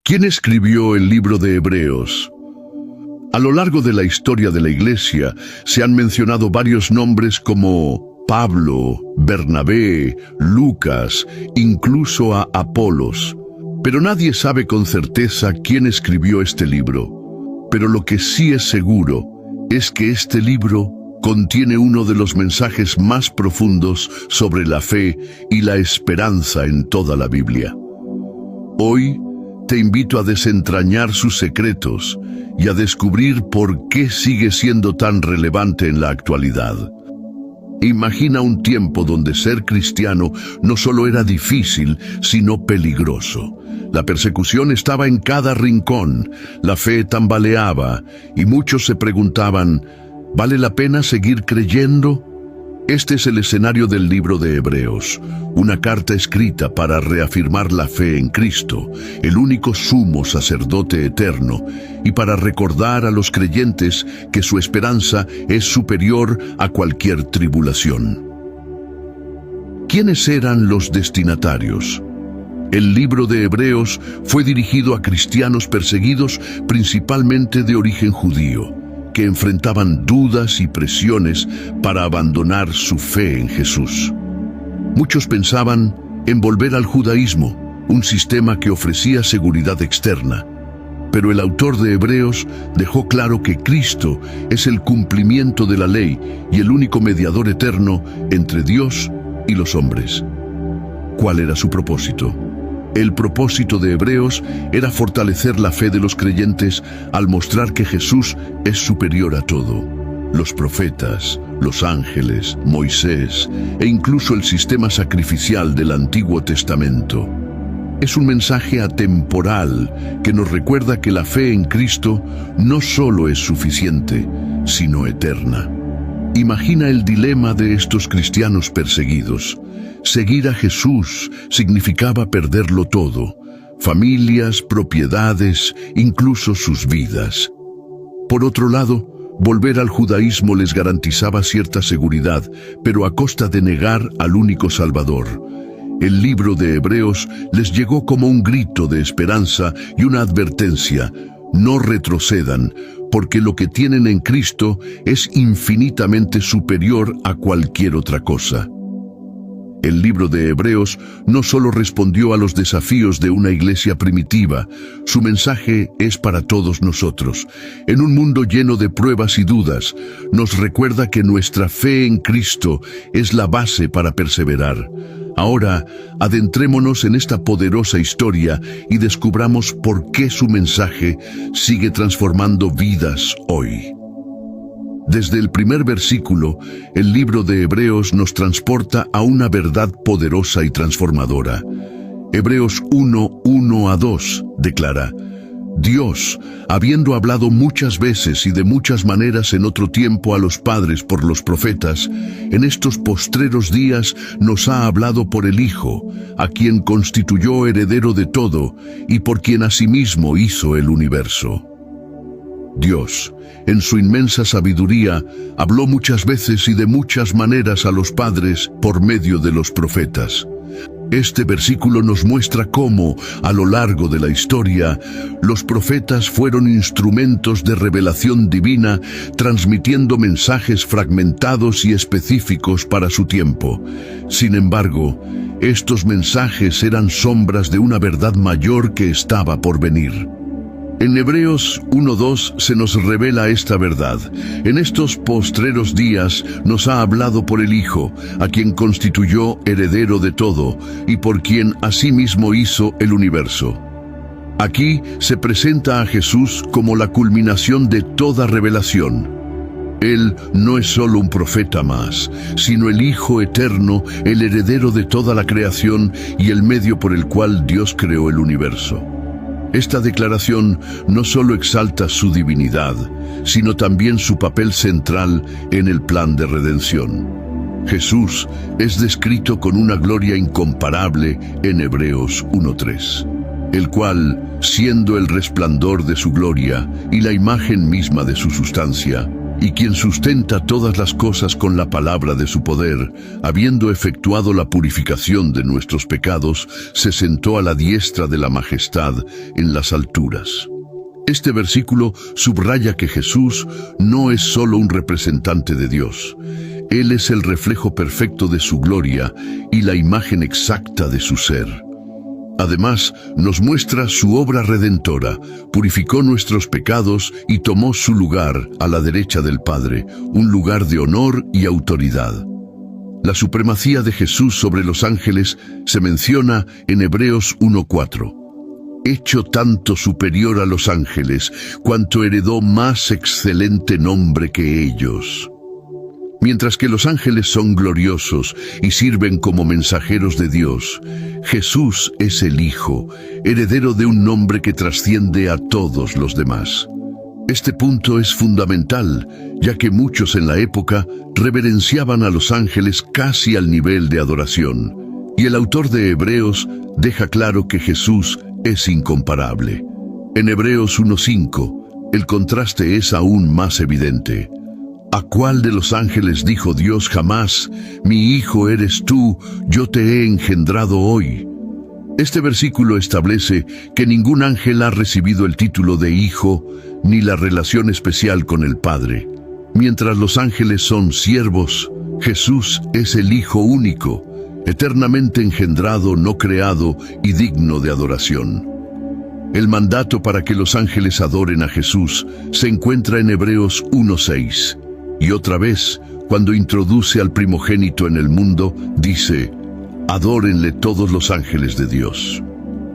¿Quién escribió el libro de Hebreos? A lo largo de la historia de la Iglesia se han mencionado varios nombres como Pablo, Bernabé, Lucas, incluso a Apolos. Pero nadie sabe con certeza quién escribió este libro. Pero lo que sí es seguro es que este libro contiene uno de los mensajes más profundos sobre la fe y la esperanza en toda la Biblia. Hoy te invito a desentrañar sus secretos y a descubrir por qué sigue siendo tan relevante en la actualidad. Imagina un tiempo donde ser cristiano no solo era difícil, sino peligroso. La persecución estaba en cada rincón, la fe tambaleaba y muchos se preguntaban, ¿vale la pena seguir creyendo? Este es el escenario del libro de Hebreos, una carta escrita para reafirmar la fe en Cristo, el único sumo sacerdote eterno, y para recordar a los creyentes que su esperanza es superior a cualquier tribulación. ¿Quiénes eran los destinatarios? El libro de Hebreos fue dirigido a cristianos perseguidos principalmente de origen judío, que enfrentaban dudas y presiones para abandonar su fe en Jesús. Muchos pensaban en volver al judaísmo, un sistema que ofrecía seguridad externa. Pero el autor de Hebreos dejó claro que Cristo es el cumplimiento de la ley y el único mediador eterno entre Dios y los hombres. ¿Cuál era su propósito? El propósito de Hebreos era fortalecer la fe de los creyentes al mostrar que Jesús es superior a todo. Los profetas, los ángeles, Moisés e incluso el sistema sacrificial del Antiguo Testamento. Es un mensaje atemporal que nos recuerda que la fe en Cristo no solo es suficiente, sino eterna. Imagina el dilema de estos cristianos perseguidos. Seguir a Jesús significaba perderlo todo, familias, propiedades, incluso sus vidas. Por otro lado, volver al judaísmo les garantizaba cierta seguridad, pero a costa de negar al único Salvador. El libro de Hebreos les llegó como un grito de esperanza y una advertencia: no retrocedan, porque lo que tienen en Cristo es infinitamente superior a cualquier otra cosa. El libro de Hebreos no solo respondió a los desafíos de una iglesia primitiva, su mensaje es para todos nosotros. En un mundo lleno de pruebas y dudas, nos recuerda que nuestra fe en Cristo es la base para perseverar. Ahora, adentrémonos en esta poderosa historia y descubramos por qué su mensaje sigue transformando vidas hoy. Desde el primer versículo, el libro de Hebreos nos transporta a una verdad poderosa y transformadora. Hebreos 1:1-2 declara: Dios, habiendo hablado muchas veces y de muchas maneras en otro tiempo a los padres por los profetas, en estos postreros días nos ha hablado por el Hijo, a quien constituyó heredero de todo y por quien asimismo hizo el universo. Dios, en su inmensa sabiduría, habló muchas veces y de muchas maneras a los padres por medio de los profetas. Este versículo nos muestra cómo, a lo largo de la historia, los profetas fueron instrumentos de revelación divina, transmitiendo mensajes fragmentados y específicos para su tiempo. Sin embargo, estos mensajes eran sombras de una verdad mayor que estaba por venir. En Hebreos 1:2 se nos revela esta verdad. En estos postreros días nos ha hablado por el Hijo, a quien constituyó heredero de todo, y por quien asimismo hizo el universo. Aquí se presenta a Jesús como la culminación de toda revelación. Él no es solo un profeta más, sino el Hijo eterno, el heredero de toda la creación y el medio por el cual Dios creó el universo. Esta declaración no solo exalta su divinidad, sino también su papel central en el plan de redención. Jesús es descrito con una gloria incomparable en Hebreos 1:3, el cual, siendo el resplandor de su gloria y la imagen misma de su sustancia, y quien sustenta todas las cosas con la palabra de su poder, habiendo efectuado la purificación de nuestros pecados, se sentó a la diestra de la majestad en las alturas. Este versículo subraya que Jesús no es solo un representante de Dios. Él es el reflejo perfecto de su gloria y la imagen exacta de su ser. Además, nos muestra su obra redentora, purificó nuestros pecados y tomó su lugar a la derecha del Padre, un lugar de honor y autoridad. La supremacía de Jesús sobre los ángeles se menciona en Hebreos 1:4. Hecho tanto superior a los ángeles, cuanto heredó más excelente nombre que ellos. Mientras que los ángeles son gloriosos y sirven como mensajeros de Dios, Jesús es el Hijo, heredero de un nombre que trasciende a todos los demás. Este punto es fundamental, ya que muchos en la época reverenciaban a los ángeles casi al nivel de adoración, y el autor de Hebreos deja claro que Jesús es incomparable. En Hebreos 1:5, el contraste es aún más evidente. ¿A cuál de los ángeles dijo Dios jamás, mi hijo eres tú, yo te he engendrado hoy? Este versículo establece que ningún ángel ha recibido el título de hijo ni la relación especial con el Padre. Mientras los ángeles son siervos, Jesús es el Hijo único, eternamente engendrado, no creado y digno de adoración. El mandato para que los ángeles adoren a Jesús se encuentra en Hebreos 1:6. Y otra vez, cuando introduce al primogénito en el mundo, dice, adórenle todos los ángeles de Dios.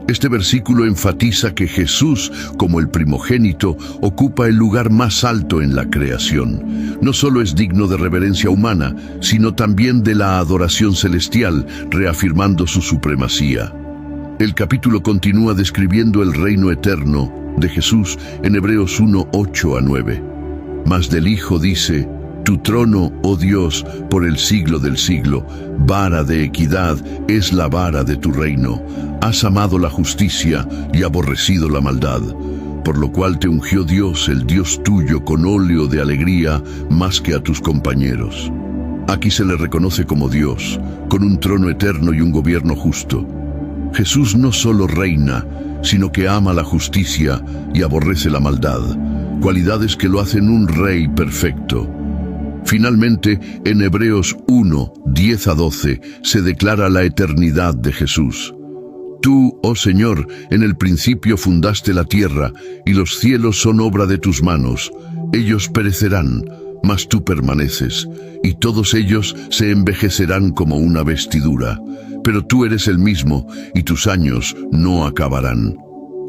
Este versículo enfatiza que Jesús, como el primogénito, ocupa el lugar más alto en la creación. No solo es digno de reverencia humana, sino también de la adoración celestial, reafirmando su supremacía. El capítulo continúa describiendo el reino eterno de Jesús en Hebreos 1:8-9. Mas del Hijo dice, tu trono, oh Dios, por el siglo del siglo, vara de equidad es la vara de tu reino. Has amado la justicia y aborrecido la maldad, por lo cual te ungió Dios, el Dios tuyo, con óleo de alegría más que a tus compañeros. Aquí se le reconoce como Dios, con un trono eterno y un gobierno justo. Jesús no solo reina, sino que ama la justicia y aborrece la maldad, cualidades que lo hacen un rey perfecto. Finalmente, en Hebreos 1:10-12 se declara la eternidad de Jesús. Tú, oh Señor, en el principio fundaste la tierra, y los cielos son obra de tus manos. Ellos perecerán, mas tú permaneces, y todos ellos se envejecerán como una vestidura. Pero tú eres el mismo, y tus años no acabarán.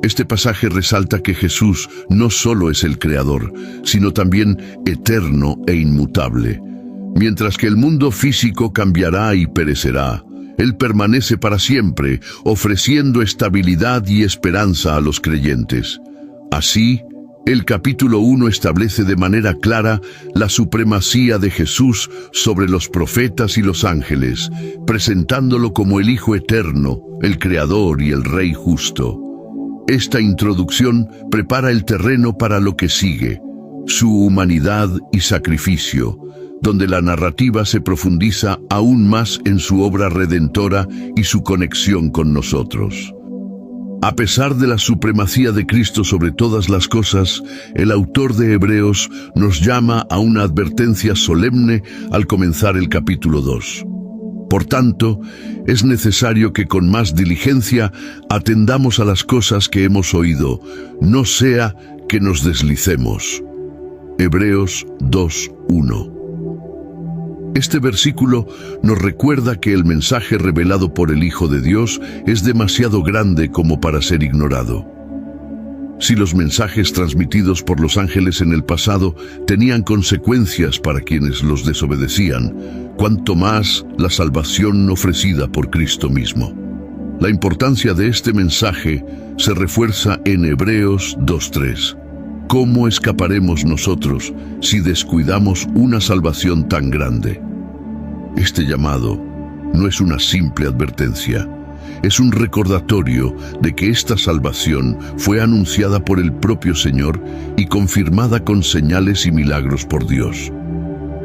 Este pasaje resalta que Jesús no solo es el Creador, sino también eterno e inmutable. Mientras que el mundo físico cambiará y perecerá, Él permanece para siempre, ofreciendo estabilidad y esperanza a los creyentes. Así, el capítulo 1 establece de manera clara la supremacía de Jesús sobre los profetas y los ángeles, presentándolo como el Hijo eterno, el Creador y el Rey justo. Esta introducción prepara el terreno para lo que sigue, su humanidad y sacrificio, donde la narrativa se profundiza aún más en su obra redentora y su conexión con nosotros. A pesar de la supremacía de Cristo sobre todas las cosas, el autor de Hebreos nos llama a una advertencia solemne al comenzar el capítulo 2. Por tanto, es necesario que con más diligencia atendamos a las cosas que hemos oído, no sea que nos deslicemos. Hebreos 2:1. Este versículo nos recuerda que el mensaje revelado por el Hijo de Dios es demasiado grande como para ser ignorado. Si los mensajes transmitidos por los ángeles en el pasado tenían consecuencias para quienes los desobedecían, cuanto más la salvación ofrecida por Cristo mismo. La importancia de este mensaje se refuerza en Hebreos 2:3. ¿Cómo escaparemos nosotros si descuidamos una salvación tan grande? Este llamado no es una simple advertencia. es un recordatorio de que esta salvación fue anunciada por el propio Señor y confirmada con señales y milagros por Dios.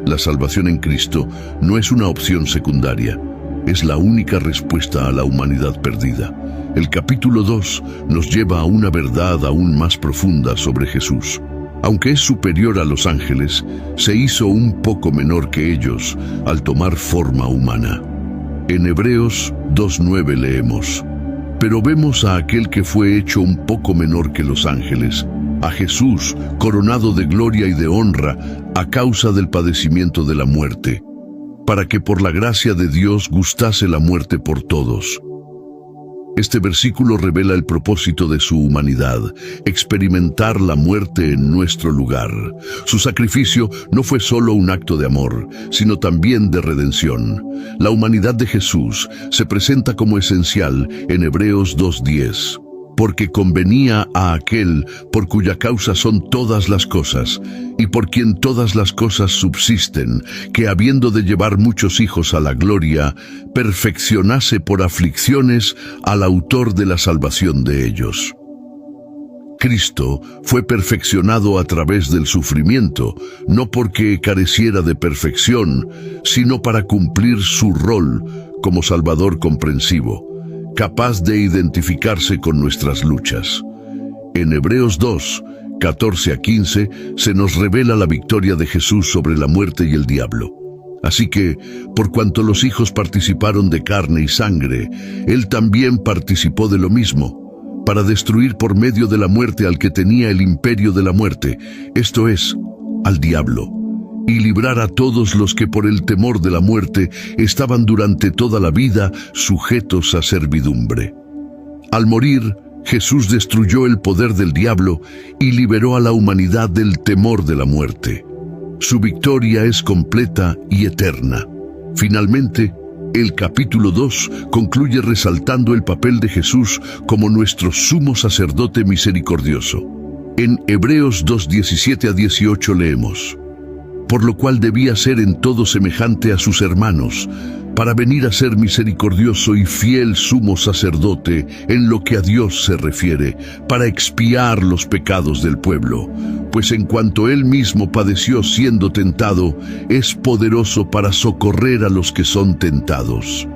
La salvación en Cristo no es una opción secundaria, es la única respuesta a la humanidad perdida. El capítulo 2 nos lleva a una verdad aún más profunda sobre Jesús. Aunque es superior a los ángeles, se hizo un poco menor que ellos al tomar forma humana. En Hebreos 2:9 leemos: pero vemos a aquel que fue hecho un poco menor que los ángeles, a Jesús, coronado de gloria y de honra a causa del padecimiento de la muerte, para que por la gracia de Dios gustase la muerte por todos. Este versículo revela el propósito de su humanidad, experimentar la muerte en nuestro lugar. Su sacrificio no fue solo un acto de amor, sino también de redención. La humanidad de Jesús se presenta como esencial en Hebreos 2:10. Porque convenía a aquel por cuya causa son todas las cosas, y por quien todas las cosas subsisten, que habiendo de llevar muchos hijos a la gloria, perfeccionase por aflicciones al autor de la salvación de ellos. Cristo fue perfeccionado a través del sufrimiento, no porque careciera de perfección, sino para cumplir su rol como Salvador comprensivo, capaz de identificarse con nuestras luchas. En Hebreos 2, 14 a 15, se nos revela la victoria de Jesús sobre la muerte y el diablo. Así que, por cuanto los hijos participaron de carne y sangre, Él también participó de lo mismo, para destruir por medio de la muerte al que tenía el imperio de la muerte, esto es, al diablo, y librar a todos los que por el temor de la muerte estaban durante toda la vida sujetos a servidumbre. Al morir, Jesús destruyó el poder del diablo y liberó a la humanidad del temor de la muerte. Su victoria es completa y eterna. Finalmente, el capítulo 2 concluye resaltando el papel de Jesús como nuestro sumo sacerdote misericordioso. En Hebreos 2:17 a 18 leemos: por lo cual debía ser en todo semejante a sus hermanos, para venir a ser misericordioso y fiel sumo sacerdote en lo que a Dios se refiere, para expiar los pecados del pueblo. Pues en cuanto Él mismo padeció siendo tentado, es poderoso para socorrer a los que son tentados.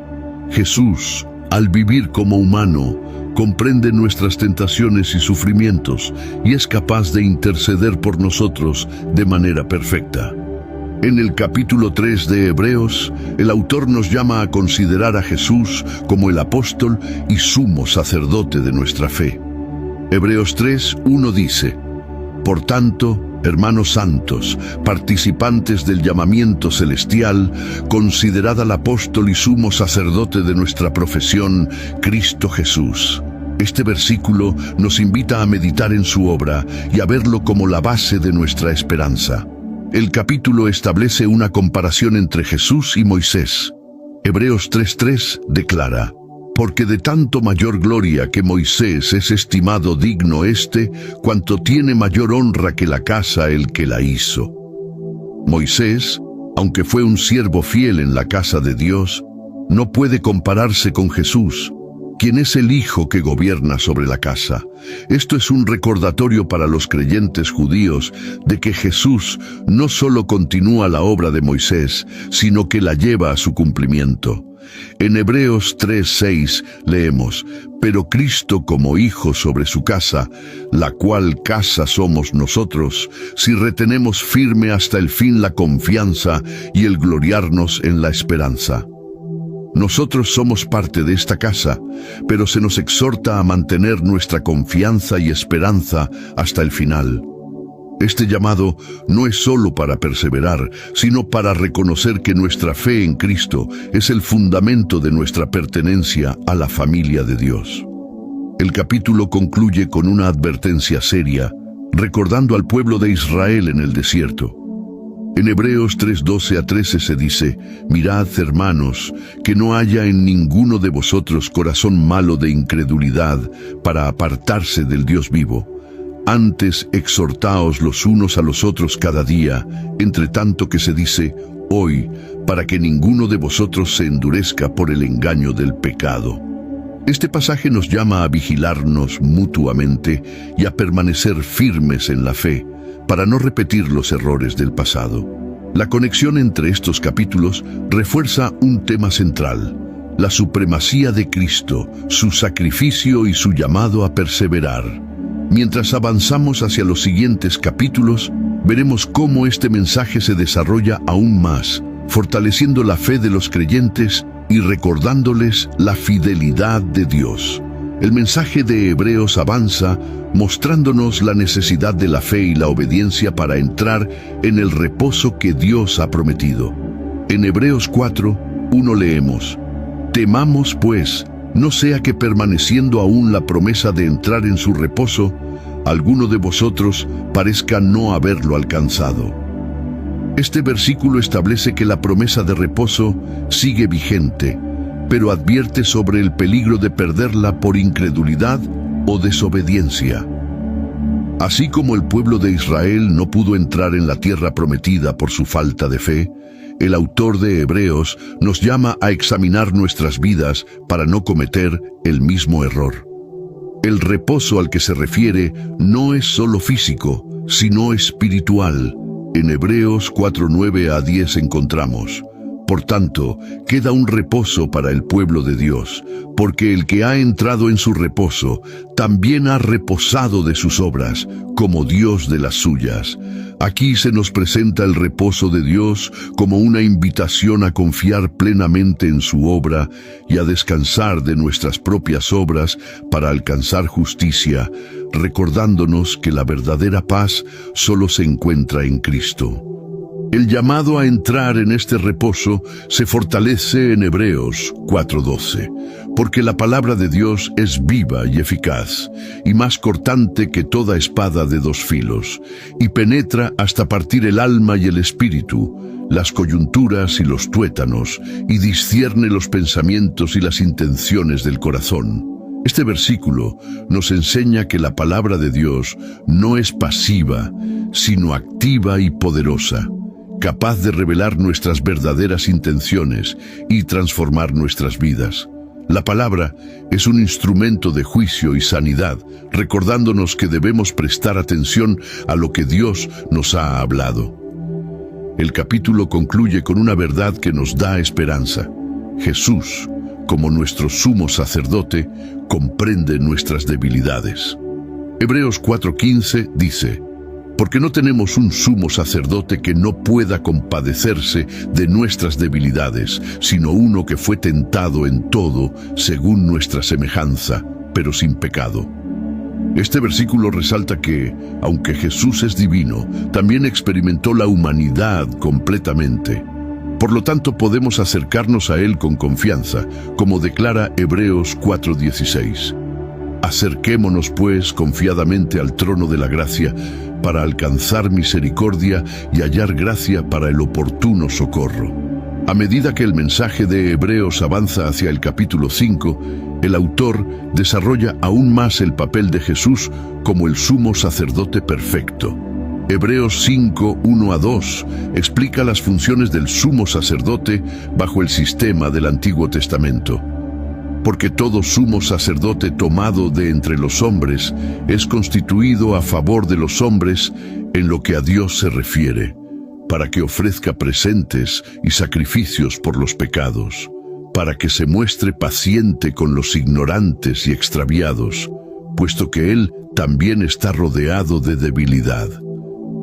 Jesús, al vivir como humano, comprende nuestras tentaciones y sufrimientos y es capaz de interceder por nosotros de manera perfecta. En el capítulo 3 de Hebreos, el autor nos llama a considerar a Jesús como el apóstol y sumo sacerdote de nuestra fe. Hebreos 3:1 dice: por tanto, hermanos santos, participantes del llamamiento celestial, considerad al apóstol y sumo sacerdote de nuestra profesión, Cristo Jesús. Este versículo nos invita a meditar en su obra y a verlo como la base de nuestra esperanza. El capítulo establece una comparación entre Jesús y Moisés. Hebreos 3:3 declara: porque de tanto mayor gloria que Moisés es estimado digno cuanto tiene mayor honra que la casa el que la hizo. Moisés, aunque fue un siervo fiel en la casa de Dios, no puede compararse con Jesús, quien es el Hijo que gobierna sobre la casa. Esto es un recordatorio para los creyentes judíos de que Jesús no solo continúa la obra de Moisés, sino que la lleva a su cumplimiento. En Hebreos 3:6 leemos: pero Cristo como Hijo sobre su casa, la cual casa somos nosotros, si retenemos firme hasta el fin la confianza y el gloriarnos en la esperanza. Nosotros somos parte de esta casa, pero se nos exhorta a mantener nuestra confianza y esperanza hasta el final. Este llamado no es solo para perseverar, sino para reconocer que nuestra fe en Cristo es el fundamento de nuestra pertenencia a la familia de Dios. El capítulo concluye con una advertencia seria, recordando al pueblo de Israel en el desierto. En Hebreos 3:12 a 13 se dice: mirad, hermanos, que no haya en ninguno de vosotros corazón malo de incredulidad para apartarse del Dios vivo. Antes exhortaos los unos a los otros cada día, entre tanto que se dice hoy, para que ninguno de vosotros se endurezca por el engaño del pecado. Este pasaje nos llama a vigilarnos mutuamente y a permanecer firmes en la fe para no repetir los errores del pasado. La conexión entre estos capítulos refuerza un tema central: la supremacía de Cristo, su sacrificio y su llamado a perseverar. Mientras avanzamos hacia los siguientes capítulos, veremos cómo este mensaje se desarrolla aún más, fortaleciendo la fe de los creyentes y recordándoles la fidelidad de Dios. El mensaje de Hebreos avanza mostrándonos la necesidad de la fe y la obediencia para entrar en el reposo que Dios ha prometido. En Hebreos 4:1 leemos: Temamos, pues, no sea que permaneciendo aún la promesa de entrar en su reposo, alguno de vosotros parezca no haberlo alcanzado. Este versículo establece que la promesa de reposo sigue vigente, pero advierte sobre el peligro de perderla por incredulidad o desobediencia. Así como el pueblo de Israel no pudo entrar en la tierra prometida por su falta de fe, el autor de Hebreos nos llama a examinar nuestras vidas para no cometer el mismo error. El reposo al que se refiere no es solo físico, sino espiritual. En Hebreos 4:9-10 encontramos: Por tanto, queda un reposo para el pueblo de Dios, porque el que ha entrado en su reposo también ha reposado de sus obras, como Dios de las suyas. Aquí se nos presenta el reposo de Dios como una invitación a confiar plenamente en su obra y a descansar de nuestras propias obras para alcanzar justicia, recordándonos que la verdadera paz solo se encuentra en Cristo. El llamado a entrar en este reposo se fortalece en Hebreos 4:12, porque la palabra de Dios es viva y eficaz, y más cortante que toda espada de dos filos, y penetra hasta partir el alma y el espíritu, las coyunturas y los tuétanos, y discierne los pensamientos y las intenciones del corazón. Este versículo nos enseña que la palabra de Dios no es pasiva, sino activa y poderosa, capaz de revelar nuestras verdaderas intenciones y transformar nuestras vidas. La palabra es un instrumento de juicio y sanidad, recordándonos que debemos prestar atención a lo que Dios nos ha hablado. El capítulo concluye con una verdad que nos da esperanza. Jesús, como nuestro sumo sacerdote, comprende nuestras debilidades. Hebreos 4:15 dice: Porque no tenemos un sumo sacerdote que no pueda compadecerse de nuestras debilidades, sino uno que fue tentado en todo, según nuestra semejanza, pero sin pecado. Este versículo resalta que, aunque Jesús es divino, también experimentó la humanidad completamente. Por lo tanto, podemos acercarnos a Él con confianza, como declara Hebreos 4:16. Acerquémonos, pues, confiadamente al trono de la gracia, para alcanzar misericordia y hallar gracia para el oportuno socorro. A medida que el mensaje de Hebreos avanza hacia el capítulo 5, el autor desarrolla aún más el papel de Jesús como el sumo sacerdote perfecto. Hebreos 5:1-2 explica las funciones del sumo sacerdote bajo el sistema del Antiguo Testamento. Porque todo sumo sacerdote tomado de entre los hombres es constituido a favor de los hombres en lo que a Dios se refiere, para que ofrezca presentes y sacrificios por los pecados, para que se muestre paciente con los ignorantes y extraviados, puesto que Él también está rodeado de debilidad.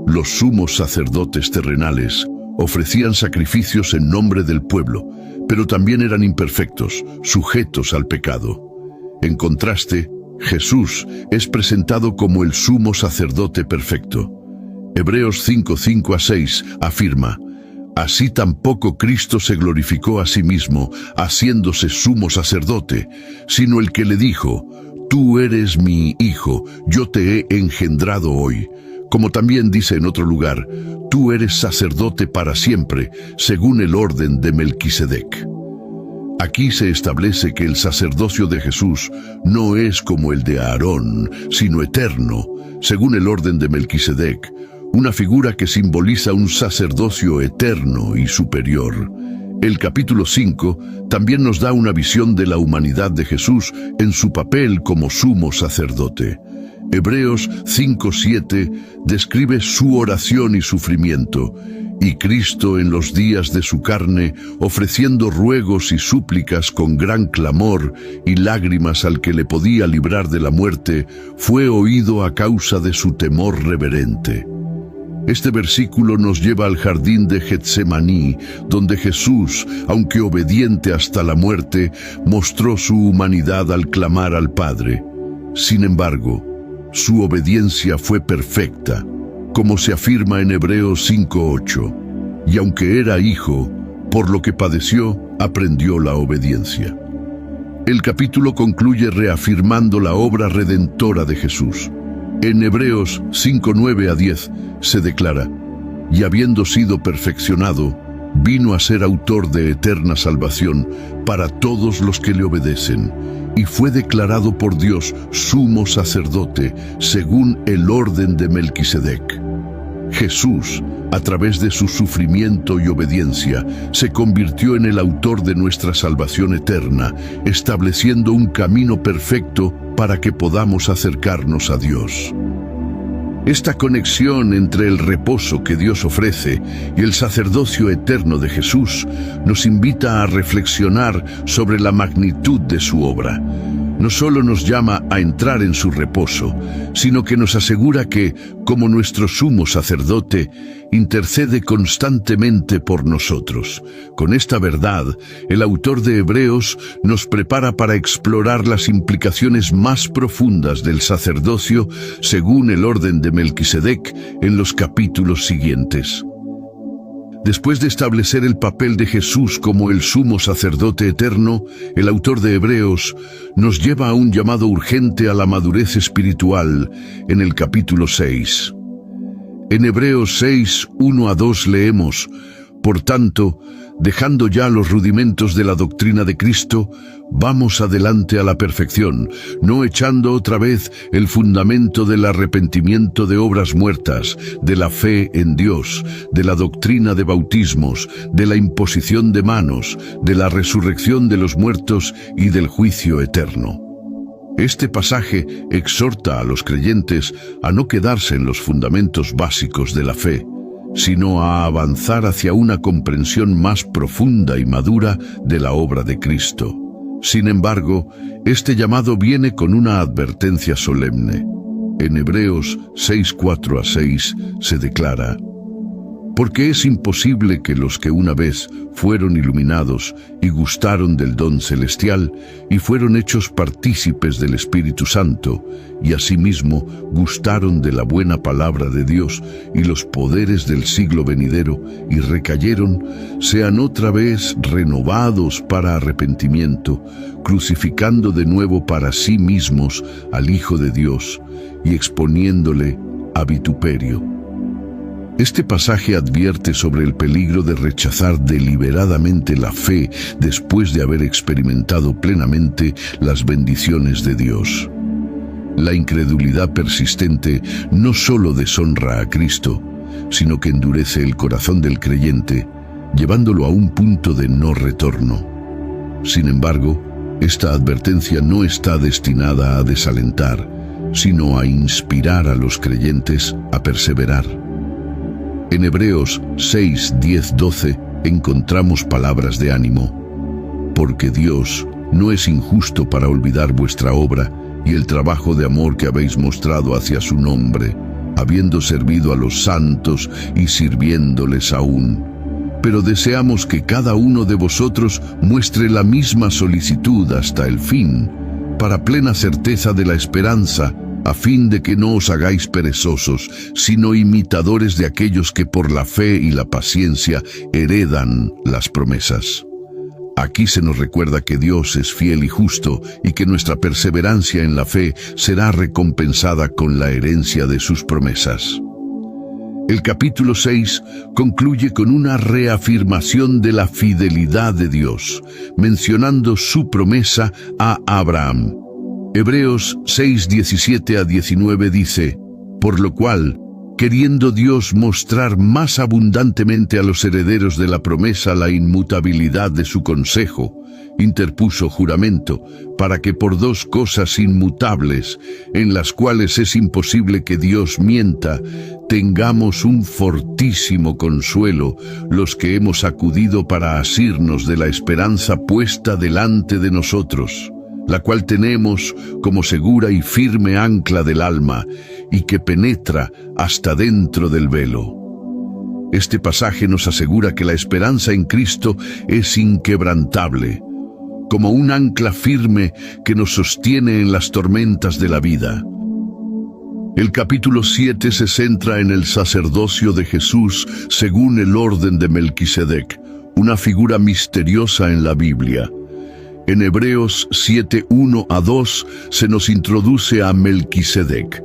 Los sumos sacerdotes terrenales ofrecían sacrificios en nombre del pueblo, pero también eran imperfectos, sujetos al pecado. En contraste, Jesús es presentado como el sumo sacerdote perfecto. Hebreos 5:5-6 afirma: Así tampoco Cristo se glorificó a sí mismo, haciéndose sumo sacerdote, sino el que le dijo: Tú eres mi hijo, yo te he engendrado hoy. Como también dice en otro lugar: Tú eres sacerdote para siempre, según el orden de Melquisedec. Aquí se establece que el sacerdocio de Jesús no es como el de Aarón, sino eterno, según el orden de Melquisedec, una figura que simboliza un sacerdocio eterno y superior. El capítulo 5 también nos da una visión de la humanidad de Jesús en su papel como sumo sacerdote. Hebreos 5:7 describe su oración y sufrimiento, y Cristo en los días de su carne, ofreciendo ruegos y súplicas con gran clamor y lágrimas al que le podía librar de la muerte, fue oído a causa de su temor reverente. Este versículo nos lleva al jardín de Getsemaní, donde Jesús, aunque obediente hasta la muerte, mostró su humanidad al clamar al Padre. Sin embargo, su obediencia fue perfecta, como se afirma en Hebreos 5:8, y aunque era hijo, por lo que padeció, aprendió la obediencia. El capítulo concluye reafirmando la obra redentora de Jesús. En Hebreos 5:9-10 se declara: y habiendo sido perfeccionado, vino a ser autor de eterna salvación para todos los que le obedecen, y fue declarado por Dios sumo sacerdote según el orden de Melquisedec. Jesús, a través de su sufrimiento y obediencia, se convirtió en el autor de nuestra salvación eterna, estableciendo un camino perfecto para que podamos acercarnos a Dios. Esta conexión entre el reposo que Dios ofrece y el sacerdocio eterno de Jesús nos invita a reflexionar sobre la magnitud de su obra. No solo nos llama a entrar en su reposo, sino que nos asegura que, como nuestro sumo sacerdote, intercede constantemente por nosotros. Con esta verdad, el autor de Hebreos nos prepara para explorar las implicaciones más profundas del sacerdocio según el orden de Melquisedec en los capítulos siguientes. Después de establecer el papel de Jesús como el sumo sacerdote eterno, el autor de Hebreos nos lleva a un llamado urgente a la madurez espiritual en el capítulo 6. En Hebreos 6, 1-2 leemos: por tanto, dejando ya los rudimentos de la doctrina de Cristo, vamos adelante a la perfección, no echando otra vez el fundamento del arrepentimiento de obras muertas, de la fe en Dios, de la doctrina de bautismos, de la imposición de manos, de la resurrección de los muertos y del juicio eterno. Este pasaje exhorta a los creyentes a no quedarse en los fundamentos básicos de la fe, sino a avanzar hacia una comprensión más profunda y madura de la obra de Cristo. Sin embargo, este llamado viene con una advertencia solemne. En Hebreos 6:4-6 se declara: porque es imposible que los que una vez fueron iluminados y gustaron del don celestial y fueron hechos partícipes del Espíritu Santo, y asimismo gustaron de la buena palabra de Dios y los poderes del siglo venidero, y recayeron, sean otra vez renovados para arrepentimiento, crucificando de nuevo para sí mismos al Hijo de Dios y exponiéndole a vituperio. Este pasaje advierte sobre el peligro de rechazar deliberadamente la fe después de haber experimentado plenamente las bendiciones de Dios. La incredulidad persistente no solo deshonra a Cristo, sino que endurece el corazón del creyente, llevándolo a un punto de no retorno. Sin embargo, esta advertencia no está destinada a desalentar, sino a inspirar a los creyentes a perseverar. En Hebreos 6, 10, 12 encontramos palabras de ánimo. Porque Dios no es injusto para olvidar vuestra obra y el trabajo de amor que habéis mostrado hacia su nombre, habiendo servido a los santos y sirviéndoles aún. Pero deseamos que cada uno de vosotros muestre la misma solicitud hasta el fin, para plena certeza de la esperanza, a fin de que no os hagáis perezosos, sino imitadores de aquellos que por la fe y la paciencia heredan las promesas. Aquí se nos recuerda que Dios es fiel y justo y que nuestra perseverancia en la fe será recompensada con la herencia de sus promesas. El capítulo 6 concluye con una reafirmación de la fidelidad de Dios, mencionando su promesa a Abraham. Hebreos 6, 17-19 dice: por lo cual, queriendo Dios mostrar más abundantemente a los herederos de la promesa la inmutabilidad de su consejo, interpuso juramento, para que por dos cosas inmutables, en las cuales es imposible que Dios mienta, tengamos un fortísimo consuelo, los que hemos acudido para asirnos de la esperanza puesta delante de nosotros, la cual tenemos como segura y firme ancla del alma, y que penetra hasta dentro del velo. Este pasaje nos asegura que la esperanza en Cristo es inquebrantable, como un ancla firme que nos sostiene en las tormentas de la vida. El capítulo 7 se centra en el sacerdocio de Jesús según el orden de Melquisedec, una figura misteriosa en la Biblia. En Hebreos 7, 1-2 se nos introduce a Melquisedec,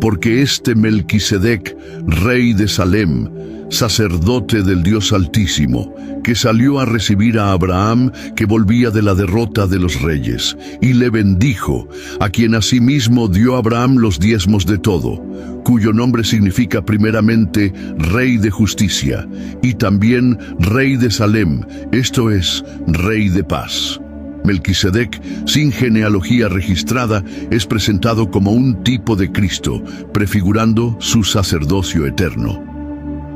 porque este Melquisedec, rey de Salem, sacerdote del Dios Altísimo, que salió a recibir a Abraham, que volvía de la derrota de los reyes, y le bendijo, a quien asimismo dio Abraham los diezmos de todo, cuyo nombre significa primeramente Rey de Justicia, y también Rey de Salem, esto es, Rey de Paz. Melquisedec, sin genealogía registrada, es presentado como un tipo de Cristo, prefigurando su sacerdocio eterno.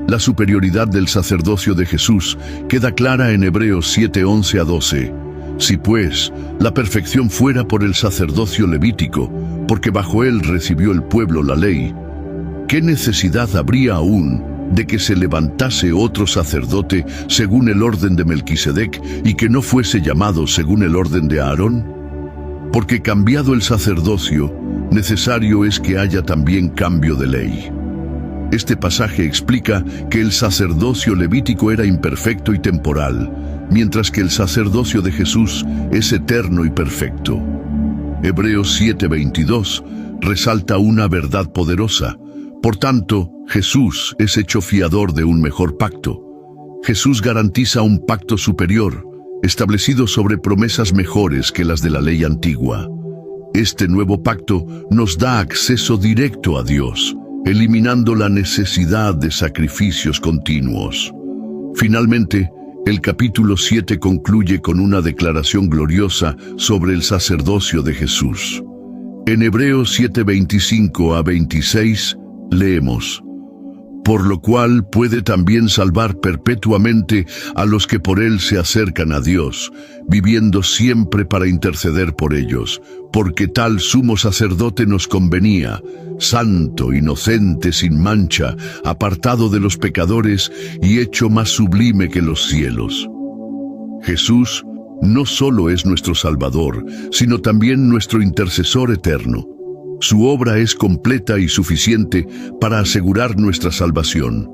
La superioridad del sacerdocio de Jesús queda clara en Hebreos 7, 11-12. Si pues la perfección fuera por el sacerdocio levítico, porque bajo él recibió el pueblo la ley, ¿qué necesidad habría aún de que se levantase otro sacerdote según el orden de Melquisedec y que no fuese llamado según el orden de Aarón? Porque cambiado el sacerdocio, necesario es que haya también cambio de ley. Este pasaje explica que el sacerdocio levítico era imperfecto y temporal, mientras que el sacerdocio de Jesús es eterno y perfecto. Hebreos 7:22 resalta una verdad poderosa. Por tanto, Jesús es hecho fiador de un mejor pacto. Jesús garantiza un pacto superior, establecido sobre promesas mejores que las de la ley antigua. Este nuevo pacto nos da acceso directo a Dios, eliminando la necesidad de sacrificios continuos. Finalmente, el capítulo 7 concluye con una declaración gloriosa sobre el sacerdocio de Jesús. En Hebreos 7:25-26 leemos: por lo cual puede también salvar perpetuamente a los que por él se acercan a Dios, viviendo siempre para interceder por ellos, porque tal sumo sacerdote nos convenía, santo, inocente, sin mancha, apartado de los pecadores y hecho más sublime que los cielos. Jesús no solo es nuestro Salvador, sino también nuestro intercesor eterno. Su obra es completa y suficiente para asegurar nuestra salvación.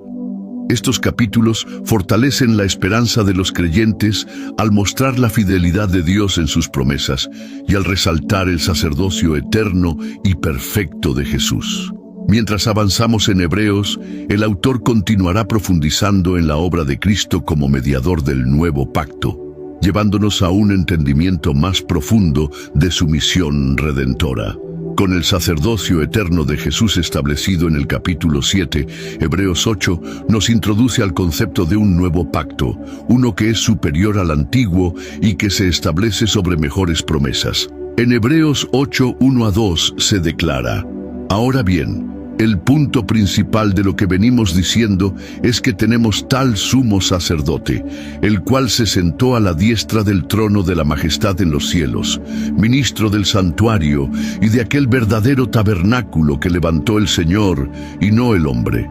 Estos capítulos fortalecen la esperanza de los creyentes al mostrar la fidelidad de Dios en sus promesas y al resaltar el sacerdocio eterno y perfecto de Jesús. Mientras avanzamos en Hebreos, el autor continuará profundizando en la obra de Cristo como mediador del nuevo pacto, llevándonos a un entendimiento más profundo de su misión redentora. Con el sacerdocio eterno de Jesús establecido en el capítulo 7, Hebreos 8 nos introduce al concepto de un nuevo pacto, uno que es superior al antiguo y que se establece sobre mejores promesas. En Hebreos 8, 1-2 se declara: ahora bien, el punto principal de lo que venimos diciendo es que tenemos tal sumo sacerdote, el cual se sentó a la diestra del trono de la majestad en los cielos, ministro del santuario y de aquel verdadero tabernáculo que levantó el Señor y no el hombre.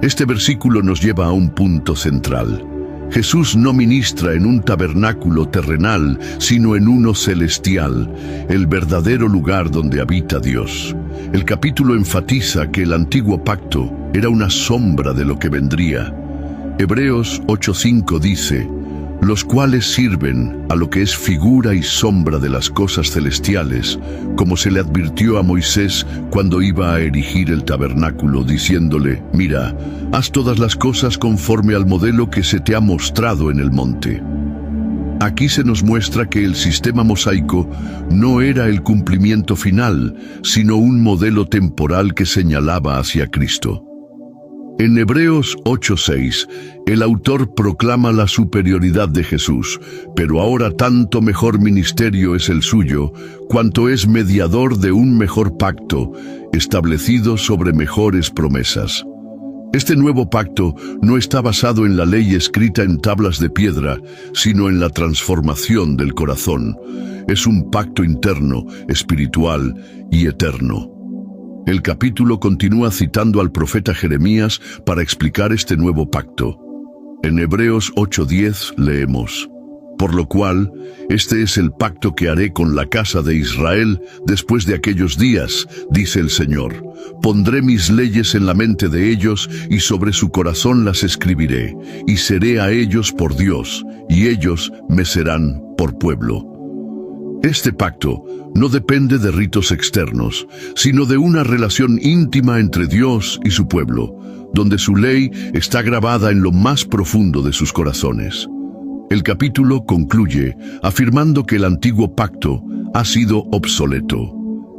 Este versículo nos lleva a un punto central. Jesús no ministra en un tabernáculo terrenal, sino en uno celestial, el verdadero lugar donde habita Dios. El capítulo enfatiza que el antiguo pacto era una sombra de lo que vendría. Hebreos 8:5 dice: los cuales sirven a lo que es figura y sombra de las cosas celestiales, como se le advirtió a Moisés cuando iba a erigir el tabernáculo, diciéndole: mira, haz todas las cosas conforme al modelo que se te ha mostrado en el monte. Aquí se nos muestra que el sistema mosaico no era el cumplimiento final, sino un modelo temporal que señalaba hacia Cristo. En Hebreos 8:6, el autor proclama la superioridad de Jesús, pero ahora tanto mejor ministerio es el suyo, cuanto es mediador de un mejor pacto, establecido sobre mejores promesas. Este nuevo pacto no está basado en la ley escrita en tablas de piedra, sino en la transformación del corazón. Es un pacto interno, espiritual y eterno. El capítulo continúa citando al profeta Jeremías para explicar este nuevo pacto. En Hebreos 8:10 leemos: Por lo cual, este es el pacto que haré con la casa de Israel después de aquellos días, dice el Señor. Pondré mis leyes en la mente de ellos y sobre su corazón las escribiré, y seré a ellos por Dios, y ellos me serán por pueblo. Este pacto no depende de ritos externos, sino de una relación íntima entre Dios y su pueblo, donde su ley está grabada en lo más profundo de sus corazones. El capítulo concluye afirmando que el antiguo pacto ha sido obsoleto.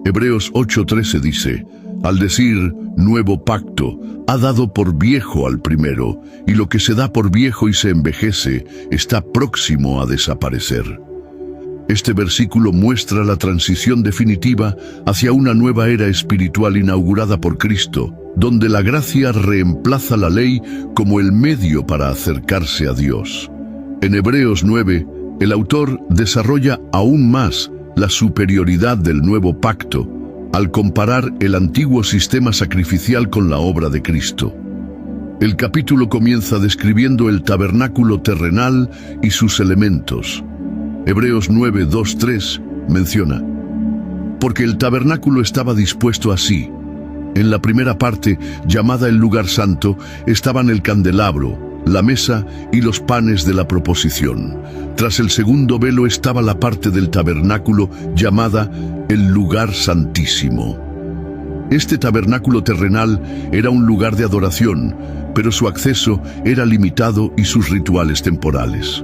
Hebreos 8:13 dice: Al decir nuevo pacto, ha dado por viejo al primero, y lo que se da por viejo y se envejece está próximo a desaparecer. Este versículo muestra la transición definitiva hacia una nueva era espiritual inaugurada por Cristo, donde la gracia reemplaza la ley como el medio para acercarse a Dios. En Hebreos 9, el autor desarrolla aún más la superioridad del nuevo pacto, al comparar el antiguo sistema sacrificial con la obra de Cristo. El capítulo comienza describiendo el tabernáculo terrenal y sus elementos. Hebreos 9:2-3 menciona: Porque el tabernáculo estaba dispuesto así. En la primera parte, llamada el lugar santo, estaban el candelabro, la mesa y los panes de la proposición. Tras el segundo velo estaba la parte del tabernáculo llamada el lugar santísimo. Este tabernáculo terrenal era un lugar de adoración, pero su acceso era limitado y sus rituales temporales.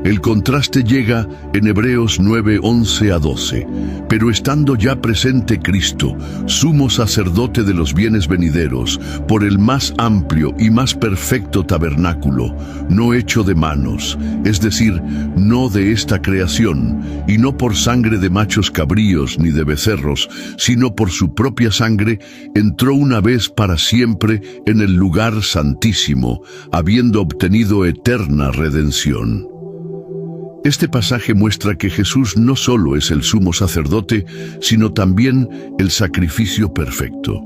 El contraste llega en Hebreos 9:11-12. Pero estando ya presente Cristo, sumo sacerdote de los bienes venideros, por el más amplio y más perfecto tabernáculo, no hecho de manos, es decir, no de esta creación, y no por sangre de machos cabríos ni de becerros, sino por su propia sangre, entró una vez para siempre en el lugar santísimo, habiendo obtenido eterna redención. Este pasaje muestra que Jesús no solo es el sumo sacerdote, sino también el sacrificio perfecto.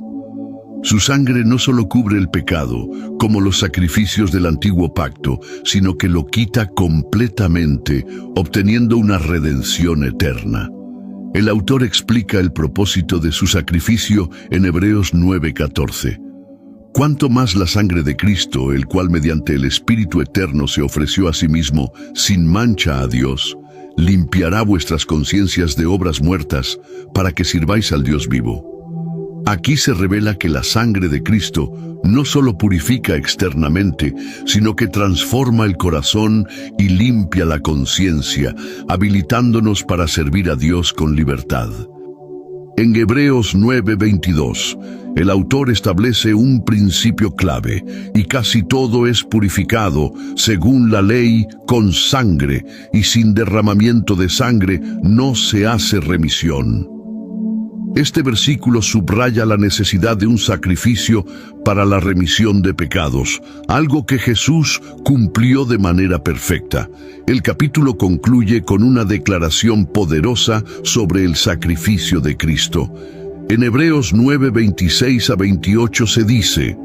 Su sangre no solo cubre el pecado, como los sacrificios del antiguo pacto, sino que lo quita completamente, obteniendo una redención eterna. El autor explica el propósito de su sacrificio en Hebreos 9:14. Cuánto más la sangre de Cristo, el cual mediante el Espíritu Eterno se ofreció a sí mismo sin mancha a Dios, limpiará vuestras conciencias de obras muertas para que sirváis al Dios vivo. Aquí se revela que la sangre de Cristo no solo purifica externamente, sino que transforma el corazón y limpia la conciencia, habilitándonos para servir a Dios con libertad. En Hebreos 9:22, el autor establece un principio clave, y casi todo es purificado, según la ley, con sangre, y sin derramamiento de sangre no se hace remisión. Este versículo subraya la necesidad de un sacrificio para la remisión de pecados, algo que Jesús cumplió de manera perfecta. El capítulo concluye con una declaración poderosa sobre el sacrificio de Cristo. En Hebreos 9:26-28 se dice: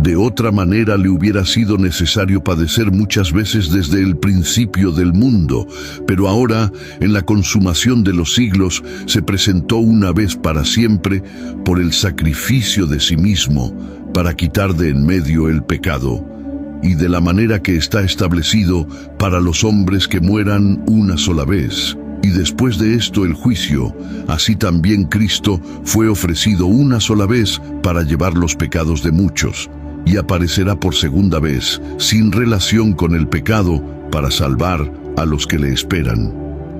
De otra manera le hubiera sido necesario padecer muchas veces desde el principio del mundo, pero ahora, en la consumación de los siglos, se presentó una vez para siempre por el sacrificio de sí mismo, para quitar de en medio el pecado, y de la manera que está establecido para los hombres que mueran una sola vez. Y después de esto el juicio, así también Cristo fue ofrecido una sola vez para llevar los pecados de muchos, y aparecerá por segunda vez, sin relación con el pecado, para salvar a los que le esperan.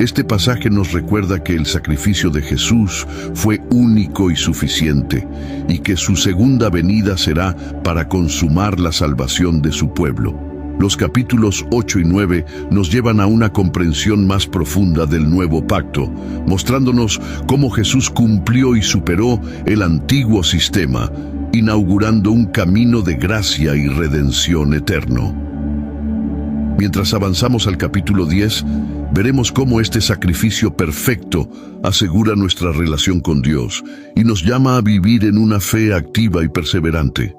Este pasaje nos recuerda que el sacrificio de Jesús fue único y suficiente, y que su segunda venida será para consumar la salvación de su pueblo. Los capítulos 8 y 9 nos llevan a una comprensión más profunda del nuevo pacto, mostrándonos cómo Jesús cumplió y superó el antiguo sistema, inaugurando un camino de gracia y redención eterno. Mientras avanzamos al capítulo 10, veremos cómo este sacrificio perfecto asegura nuestra relación con Dios y nos llama a vivir en una fe activa y perseverante.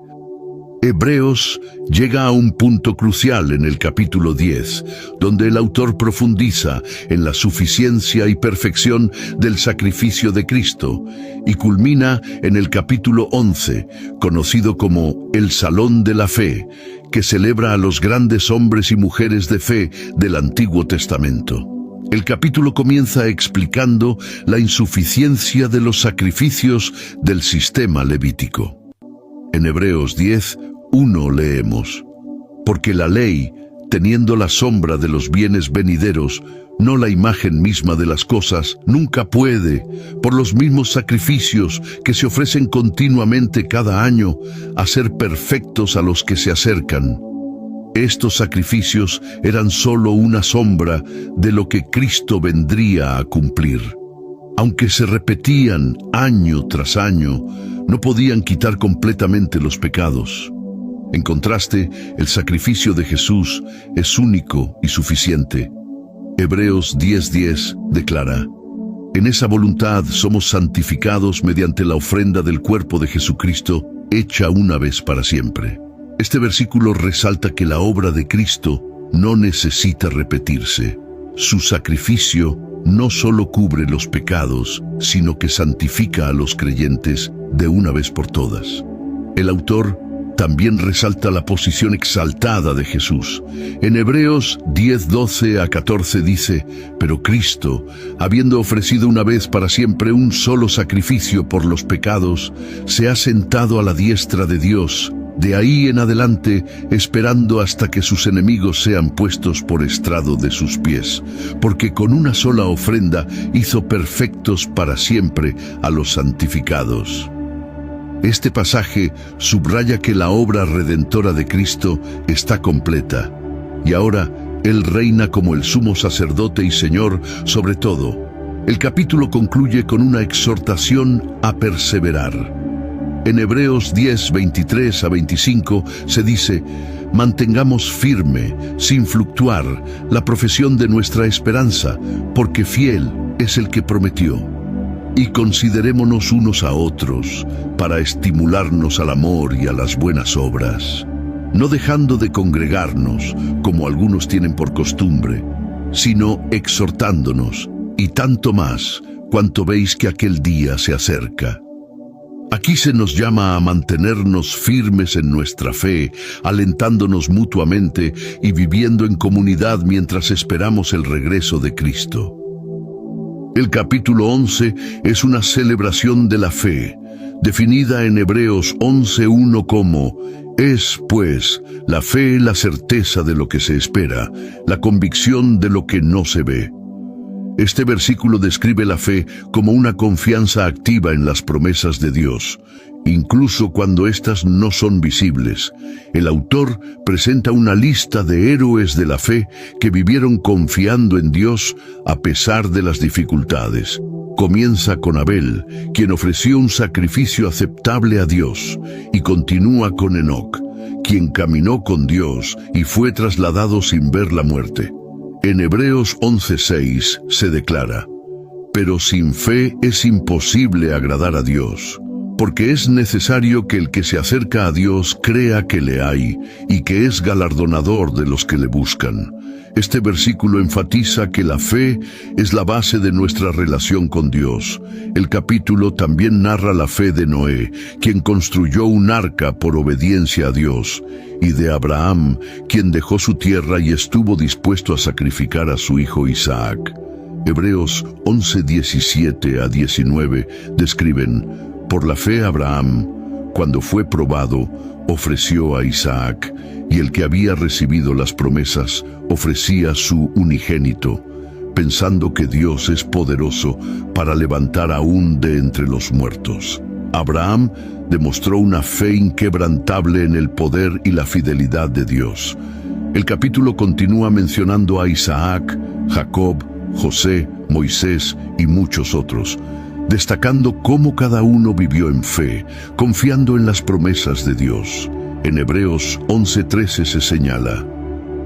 Hebreos llega a un punto crucial en el capítulo 10, donde el autor profundiza en la suficiencia y perfección del sacrificio de Cristo, y culmina en el capítulo 11, conocido como el Salón de la Fe, que celebra a los grandes hombres y mujeres de fe del Antiguo Testamento. El capítulo comienza explicando la insuficiencia de los sacrificios del sistema levítico. En Hebreos 10:1 leemos: porque la ley, teniendo la sombra de los bienes venideros, no la imagen misma de las cosas, nunca puede, por los mismos sacrificios que se ofrecen continuamente cada año, hacer perfectos a los que se acercan. Estos sacrificios eran solo una sombra de lo que Cristo vendría a cumplir. Aunque se repetían año tras año, no podían quitar completamente los pecados. En contraste, el sacrificio de Jesús es único y suficiente. Hebreos 10:10 declara: en esa voluntad somos santificados mediante la ofrenda del cuerpo de Jesucristo, hecha una vez para siempre. Este versículo resalta que la obra de Cristo no necesita repetirse. Su sacrificio no solo cubre los pecados, sino que santifica a los creyentes de una vez por todas. El autor también resalta la posición exaltada de Jesús. En Hebreos 10:12-14 dice: pero Cristo, habiendo ofrecido una vez para siempre un solo sacrificio por los pecados, se ha sentado a la diestra de Dios, de ahí en adelante esperando hasta que sus enemigos sean puestos por estrado de sus pies, porque con una sola ofrenda hizo perfectos para siempre a los santificados. Este pasaje subraya que la obra redentora de Cristo está completa, y ahora Él reina como el sumo sacerdote y Señor sobre todo. El capítulo concluye con una exhortación a perseverar. En Hebreos 10:23-25 se dice: mantengamos firme, sin fluctuar, la profesión de nuestra esperanza, porque fiel es el que prometió. Y considerémonos unos a otros para estimularnos al amor y a las buenas obras, no dejando de congregarnos, como algunos tienen por costumbre, sino exhortándonos, y tanto más, cuanto veis que aquel día se acerca. Aquí se nos llama a mantenernos firmes en nuestra fe, alentándonos mutuamente y viviendo en comunidad mientras esperamos el regreso de Cristo. El capítulo 11 es una celebración de la fe, definida en Hebreos 11:1 como: es, pues, la fe la certeza de lo que se espera, la convicción de lo que no se ve. Este versículo describe la fe como una confianza activa en las promesas de Dios, incluso cuando éstas no son visibles. El autor presenta una lista de héroes de la fe que vivieron confiando en Dios a pesar de las dificultades. Comienza con Abel, quien ofreció un sacrificio aceptable a Dios, y continúa con Enoc, quien caminó con Dios y fue trasladado sin ver la muerte. En Hebreos 11:6 se declara: pero sin fe es imposible agradar a Dios, porque es necesario que el que se acerca a Dios crea que le hay y que es galardonador de los que le buscan. Este versículo enfatiza que la fe es la base de nuestra relación con Dios. El capítulo también narra la fe de Noé, quien construyó un arca por obediencia a Dios, y de Abraham, quien dejó su tierra y estuvo dispuesto a sacrificar a su hijo Isaac. Hebreos 11:17-19 describen: por la fe Abraham, cuando fue probado, ofreció a Isaac, y el que había recibido las promesas ofrecía su unigénito, pensando que Dios es poderoso para levantar aún de entre los muertos. Abraham demostró una fe inquebrantable en el poder y la fidelidad de Dios. El capítulo continúa mencionando a Isaac, Jacob, José, Moisés y muchos otros, destacando cómo cada uno vivió en fe, confiando en las promesas de Dios. En Hebreos 11:13 se señala: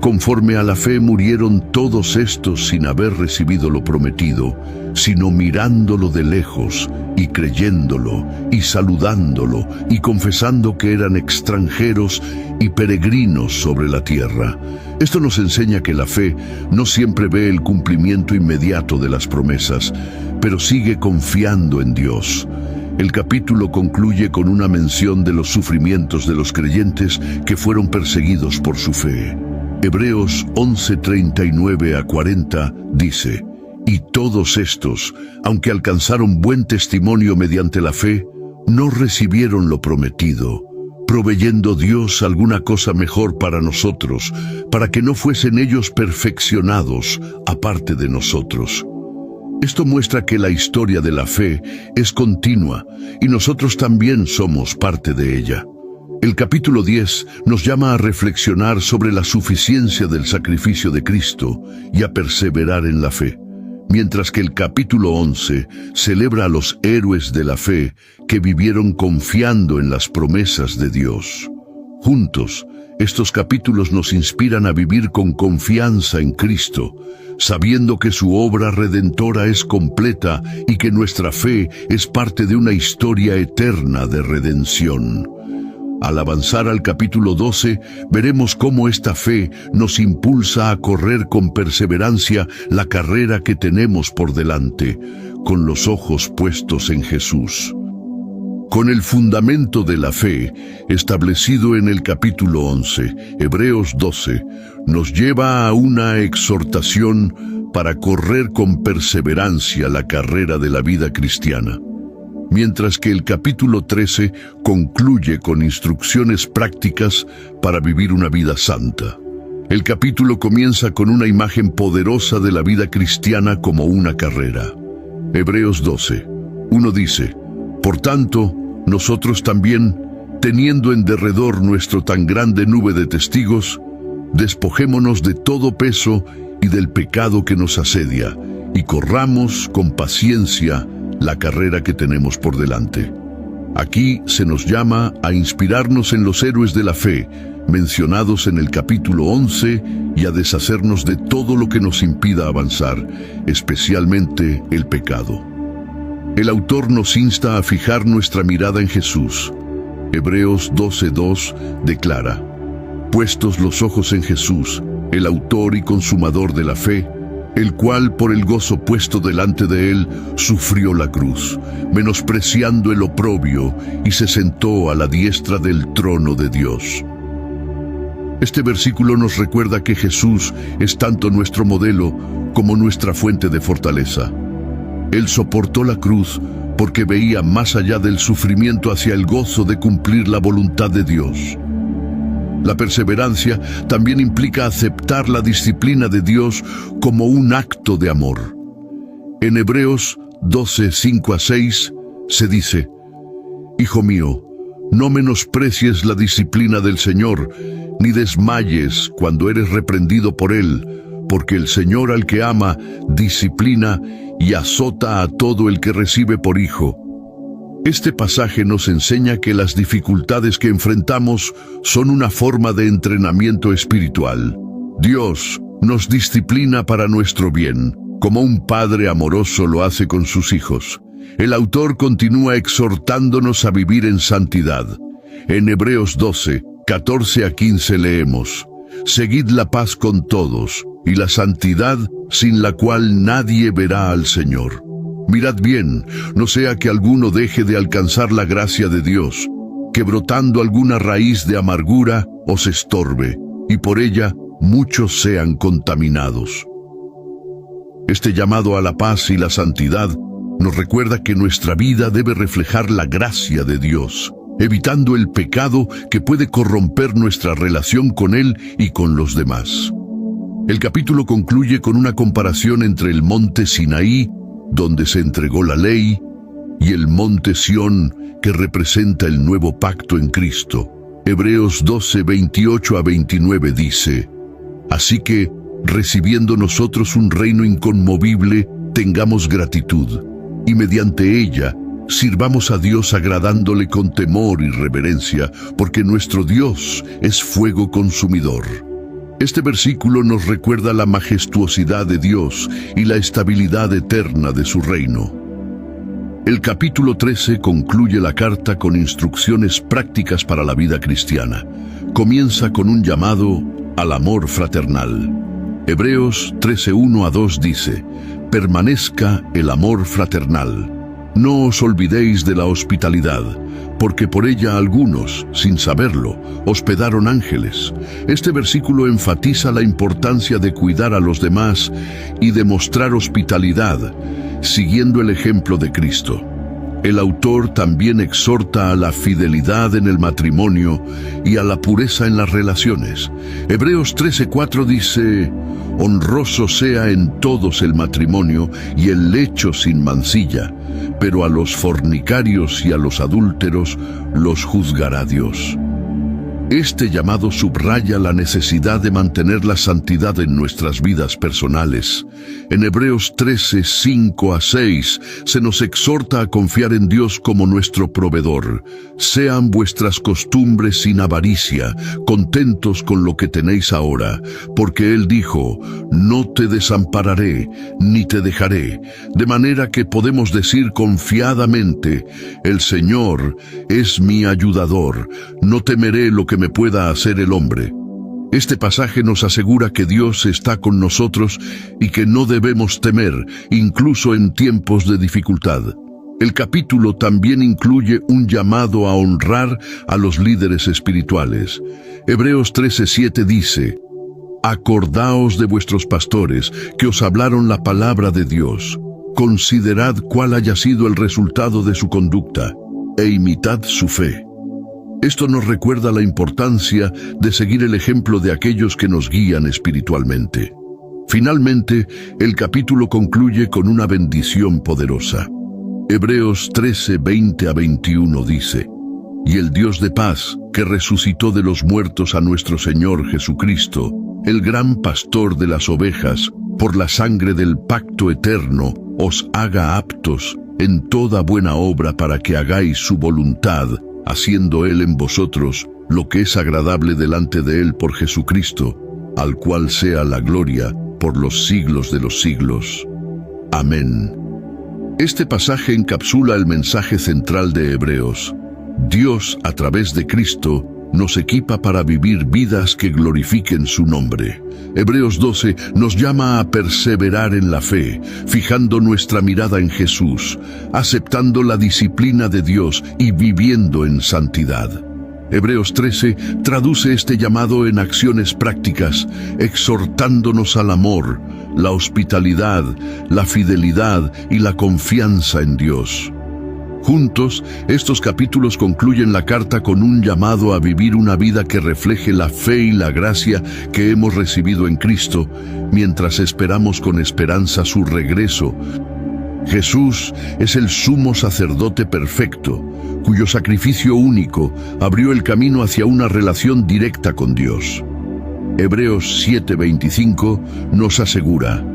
conforme a la fe murieron todos estos sin haber recibido lo prometido, sino mirándolo de lejos y creyéndolo y saludándolo y confesando que eran extranjeros y peregrinos sobre la tierra. Esto nos enseña que la fe no siempre ve el cumplimiento inmediato de las promesas, pero sigue confiando en Dios. El capítulo concluye con una mención de los sufrimientos de los creyentes que fueron perseguidos por su fe. Hebreos 11:39-40 dice: y todos estos, aunque alcanzaron buen testimonio mediante la fe, no recibieron lo prometido, proveyendo Dios alguna cosa mejor para nosotros, para que no fuesen ellos perfeccionados aparte de nosotros. Esto muestra que la historia de la fe es continua y nosotros también somos parte de ella. El capítulo 10 nos llama a reflexionar sobre la suficiencia del sacrificio de Cristo y a perseverar en la fe, mientras que el capítulo 11 celebra a los héroes de la fe que vivieron confiando en las promesas de Dios. Juntos, estos capítulos nos inspiran a vivir con confianza en Cristo, sabiendo que su obra redentora es completa y que nuestra fe es parte de una historia eterna de redención. Al avanzar al capítulo 12, veremos cómo esta fe nos impulsa a correr con perseverancia la carrera que tenemos por delante, con los ojos puestos en Jesús. Con el fundamento de la fe, establecido en el capítulo 11, Hebreos 12, nos lleva a una exhortación para correr con perseverancia la carrera de la vida cristiana, mientras que el capítulo 13 concluye con instrucciones prácticas para vivir una vida santa. El capítulo comienza con una imagen poderosa de la vida cristiana como una carrera. Hebreos 12:1 dice: por tanto, nosotros también, teniendo en derredor nuestro tan grande nube de testigos, despojémonos de todo peso y del pecado que nos asedia, y corramos con paciencia la carrera que tenemos por delante. Aquí se nos llama a inspirarnos en los héroes de la fe, mencionados en el capítulo 11, y a deshacernos de todo lo que nos impida avanzar, especialmente el pecado. El autor nos insta a fijar nuestra mirada en Jesús. Hebreos 12:2 declara: puestos los ojos en Jesús, el autor y consumador de la fe, el cual por el gozo puesto delante de él sufrió la cruz, menospreciando el oprobio, y se sentó a la diestra del trono de Dios. Este versículo nos recuerda que Jesús es tanto nuestro modelo como nuestra fuente de fortaleza. Él soportó la cruz porque veía más allá del sufrimiento hacia el gozo de cumplir la voluntad de Dios. La perseverancia también implica aceptar la disciplina de Dios como un acto de amor. En Hebreos 12:5-6 se dice: hijo mío, no menosprecies la disciplina del Señor, ni desmayes cuando eres reprendido por Él, porque el Señor al que ama disciplina y azota a todo el que recibe por hijo. Este pasaje nos enseña que las dificultades que enfrentamos son una forma de entrenamiento espiritual. Dios nos disciplina para nuestro bien, como un padre amoroso lo hace con sus hijos. El autor continúa exhortándonos a vivir en santidad. En Hebreos 12:14-15 leemos: seguid la paz con todos, y la santidad, sin la cual nadie verá al Señor. Mirad bien, no sea que alguno deje de alcanzar la gracia de Dios, que brotando alguna raíz de amargura os estorbe, y por ella muchos sean contaminados. Este llamado a la paz y la santidad nos recuerda que nuestra vida debe reflejar la gracia de Dios, evitando el pecado que puede corromper nuestra relación con Él y con los demás. El capítulo concluye con una comparación entre el monte Sinaí, donde se entregó la ley, y el monte Sión, que representa el nuevo pacto en Cristo. Hebreos 12, 28 a 29 dice: Así que, recibiendo nosotros un reino inconmovible, tengamos gratitud, y mediante ella, sirvamos a Dios agradándole con temor y reverencia, porque nuestro Dios es fuego consumidor. Este versículo nos recuerda la majestuosidad de Dios y la estabilidad eterna de su reino. El capítulo 13 concluye la carta con instrucciones prácticas para la vida cristiana. Comienza con un llamado al amor fraternal. Hebreos 13, 1 a 2 dice: Permanezca el amor fraternal. No os olvidéis de la hospitalidad, porque por ella algunos, sin saberlo, hospedaron ángeles. Este versículo enfatiza la importancia de cuidar a los demás y de mostrar hospitalidad, siguiendo el ejemplo de Cristo. El autor también exhorta a la fidelidad en el matrimonio y a la pureza en las relaciones. Hebreos 13:4 dice: Honroso sea en todos el matrimonio y el lecho sin mancilla, pero a los fornicarios y a los adúlteros los juzgará Dios. Este llamado subraya la necesidad de mantener la santidad en nuestras vidas personales. En Hebreos 13, 5 a 6, se nos exhorta a confiar en Dios como nuestro proveedor. Sean vuestras costumbres sin avaricia, contentos con lo que tenéis ahora, porque Él dijo: no te desampararé, ni te dejaré. De manera que podemos decir confiadamente: el Señor es mi ayudador, no temeré lo que me pueda hacer el hombre. Este pasaje nos asegura que Dios está con nosotros y que no debemos temer, incluso en tiempos de dificultad. El capítulo también incluye un llamado a honrar a los líderes espirituales. Hebreos 13:7 dice: Acordaos de vuestros pastores, que os hablaron la palabra de Dios. Considerad cuál haya sido el resultado de su conducta, e imitad su fe. Esto nos recuerda la importancia de seguir el ejemplo de aquellos que nos guían espiritualmente. Finalmente, el capítulo concluye con una bendición poderosa. Hebreos 13, 20 a 21 dice: Y el Dios de paz, que resucitó de los muertos a nuestro Señor Jesucristo, el gran pastor de las ovejas, por la sangre del pacto eterno, os haga aptos en toda buena obra para que hagáis su voluntad, haciendo Él en vosotros lo que es agradable delante de Él por Jesucristo, al cual sea la gloria por los siglos de los siglos. Amén. Este pasaje encapsula el mensaje central de Hebreos. Dios, a través de Cristo, nos equipa para vivir vidas que glorifiquen su nombre. Hebreos 12 nos llama a perseverar en la fe, fijando nuestra mirada en Jesús, aceptando la disciplina de Dios y viviendo en santidad. Hebreos 13 traduce este llamado en acciones prácticas, exhortándonos al amor, la hospitalidad, la fidelidad y la confianza en Dios. Juntos, estos capítulos concluyen la carta con un llamado a vivir una vida que refleje la fe y la gracia que hemos recibido en Cristo, mientras esperamos con esperanza su regreso. Jesús es el sumo sacerdote perfecto, cuyo sacrificio único abrió el camino hacia una relación directa con Dios. Hebreos 7:25 nos asegura: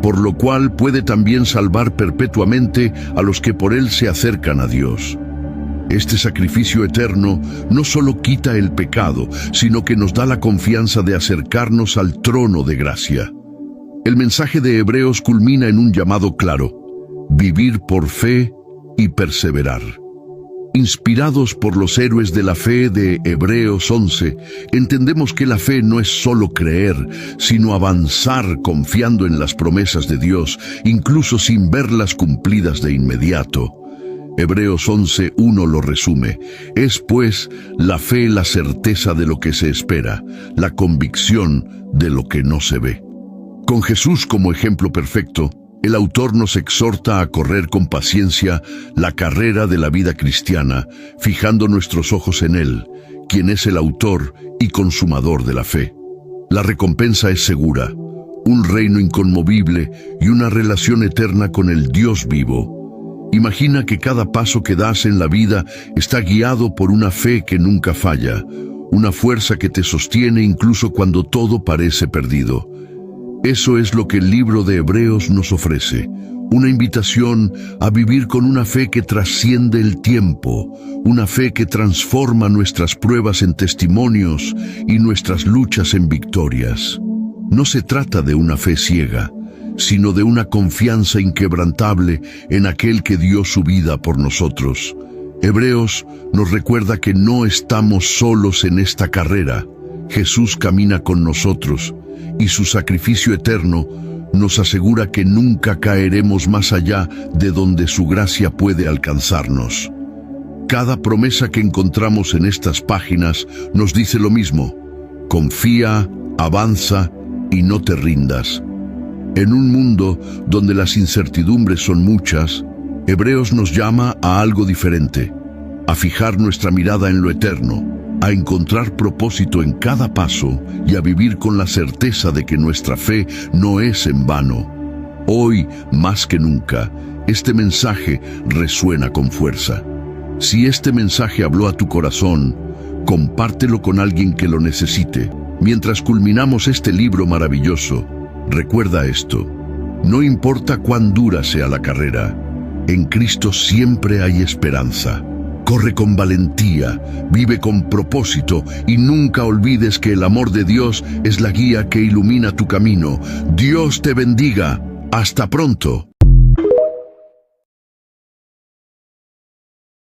por lo cual puede también salvar perpetuamente a los que por él se acercan a Dios. Este sacrificio eterno no solo quita el pecado, sino que nos da la confianza de acercarnos al trono de gracia. El mensaje de Hebreos culmina en un llamado claro: vivir por fe y perseverar. Inspirados por los héroes de la fe de Hebreos 11, entendemos que la fe no es solo creer, sino avanzar confiando en las promesas de Dios, incluso sin verlas cumplidas de inmediato. Hebreos 11:1 lo resume: es pues la fe la certeza de lo que se espera, la convicción de lo que no se ve. Con Jesús como ejemplo perfecto, el autor nos exhorta a correr con paciencia la carrera de la vida cristiana, fijando nuestros ojos en Él, quien es el autor y consumador de la fe. La recompensa es segura, un reino inconmovible y una relación eterna con el Dios vivo. Imagina que cada paso que das en la vida está guiado por una fe que nunca falla, una fuerza que te sostiene incluso cuando todo parece perdido. Eso es lo que el libro de Hebreos nos ofrece, una invitación a vivir con una fe que trasciende el tiempo, una fe que transforma nuestras pruebas en testimonios y nuestras luchas en victorias. No se trata de una fe ciega, sino de una confianza inquebrantable en aquel que dio su vida por nosotros. Hebreos nos recuerda que no estamos solos en esta carrera. Jesús camina con nosotros y su sacrificio eterno nos asegura que nunca caeremos más allá de donde su gracia puede alcanzarnos. Cada promesa que encontramos en estas páginas nos dice lo mismo: confía, avanza y no te rindas. En un mundo donde las incertidumbres son muchas, Hebreos nos llama a algo diferente, a fijar nuestra mirada en lo eterno, a encontrar propósito en cada paso y a vivir con la certeza de que nuestra fe no es en vano. Hoy, más que nunca, este mensaje resuena con fuerza. Si este mensaje habló a tu corazón, compártelo con alguien que lo necesite. Mientras culminamos este libro maravilloso, recuerda esto: no importa cuán dura sea la carrera, en Cristo siempre hay esperanza. Corre con valentía, vive con propósito y nunca olvides que el amor de Dios es la guía que ilumina tu camino. Dios te bendiga. Hasta pronto.